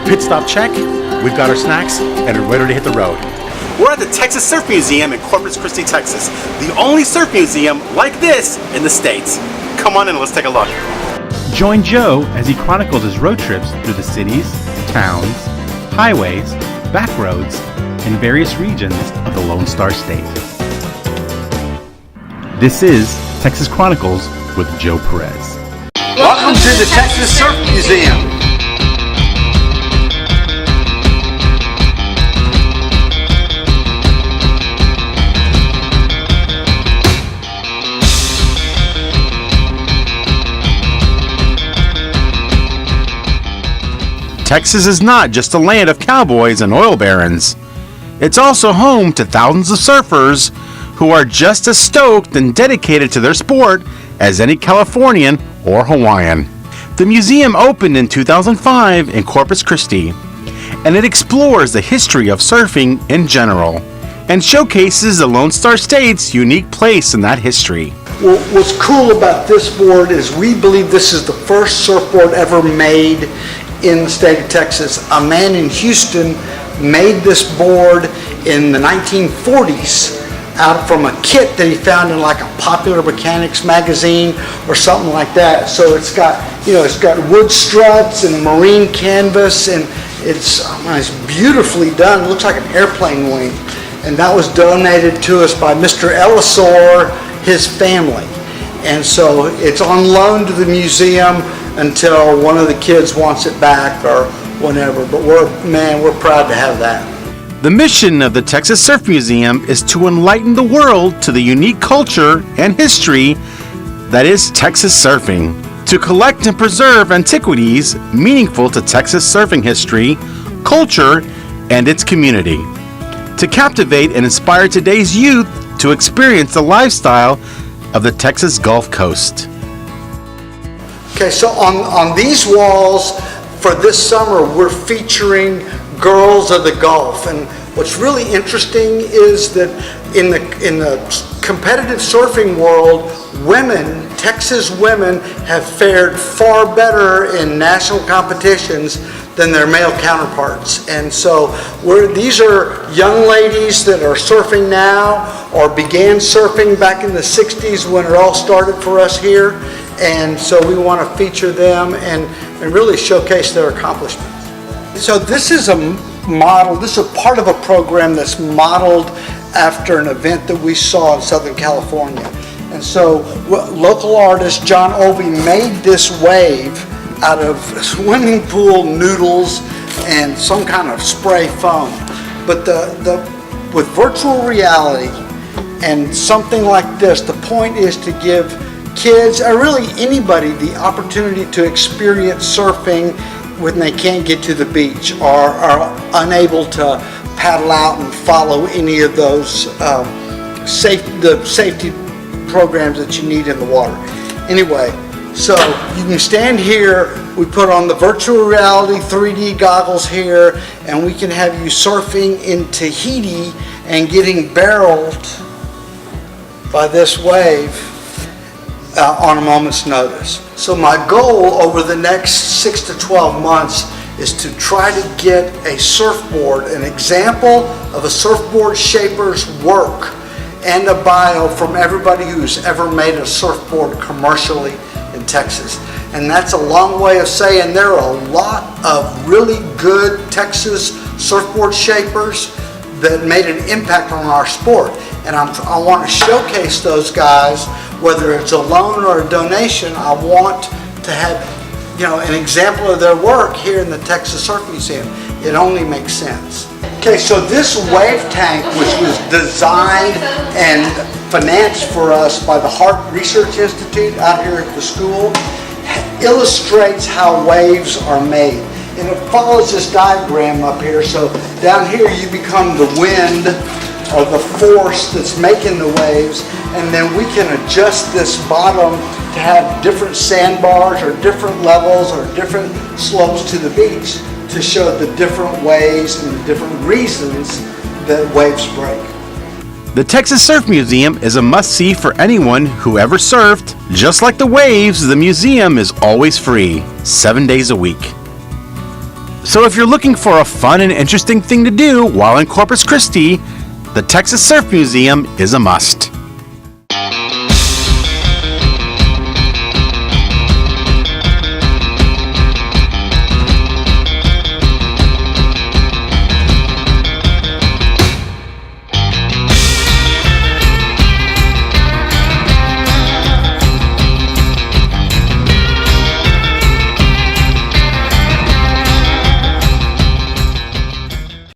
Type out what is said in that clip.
Pit stop check, we've got our snacks, and are ready to hit the road. We're at the Texas Surf Museum in Corpus Christi, Texas. The only surf museum like this in the States. Come on in, let's take a look. Join Joe as he chronicles his road trips through the cities, towns, highways, back roads, and various regions of the Lone Star State. This is Texas Chronicles with Joe Perez. Welcome to the Texas Surf Museum. Texas is not just a land of cowboys and oil barons. It's also home to thousands of surfers who are just as stoked and dedicated to their sport as any Californian or Hawaiian. The museum opened in 2005 in Corpus Christi, and it explores the history of surfing in general and showcases the Lone Star State's unique place in that history. Well, what's cool about this board is we believe this is the first surfboard ever made in the state of Texas. A man in Houston made this board in the 1940s out from a kit that he found in like a Popular Mechanics magazine or something like that. So it's got wood struts and marine canvas, and it's beautifully done. It looks like an airplane wing. And that was donated to us by Mr. Ellisor, his family. And so it's on loan to the museum until one of the kids wants it back or whatever. But we're proud to have that. The mission of the Texas Surf Museum is to enlighten the world to the unique culture and history that is Texas surfing, to collect and preserve antiquities meaningful to Texas surfing history, culture, and its community, to captivate and inspire today's youth to experience the lifestyle of the Texas Gulf Coast. Okay, so on these walls for this summer, we're featuring girls of the Gulf. And what's really interesting is that in the competitive surfing world, women, Texas women, have fared far better in national competitions than their male counterparts. And so these are young ladies that are surfing now or began surfing back in the 60s when it all started for us here. And so we want to feature them and really showcase their accomplishments. So this is a model, this is a part of a program that's modeled after an event that we saw in Southern California. And so local artist John Ovey made this wave out of swimming pool noodles and some kind of spray foam. But with virtual reality and something like this, the point is to give kids, or really anybody, the opportunity to experience surfing when they can't get to the beach or are unable to paddle out and follow any of those safety programs that you need in the water. Anyway, so you can stand here, we put on the virtual reality 3D goggles here, and we can have you surfing in Tahiti and getting barreled by this wave on a moment's notice. So my goal over the next 6 to 12 months is to try to get a surfboard, an example of a surfboard shaper's work, and a bio from everybody who's ever made a surfboard commercially in Texas. And that's a long way of saying there are a lot of really good Texas surfboard shapers that made an impact on our sport. And I want to showcase those guys, whether it's a loan or a donation. I want to have an example of their work here in the Texas Surf Museum. It only makes sense. Okay, so this wave tank, which was designed and financed for us by the Hart Research Institute out here at the school, illustrates how waves are made. And it follows this diagram up here. So down here you become the wind or the force that's making the waves, and then we can adjust this bottom to have different sandbars or different levels or different slopes to the beach to show the different ways and the different reasons that waves break. The Texas Surf Museum is a must-see for anyone who ever surfed. Just like the waves, the museum is always free, 7 days a week. So if you're looking for a fun and interesting thing to do while in Corpus Christi, the Texas Surf Museum is a must.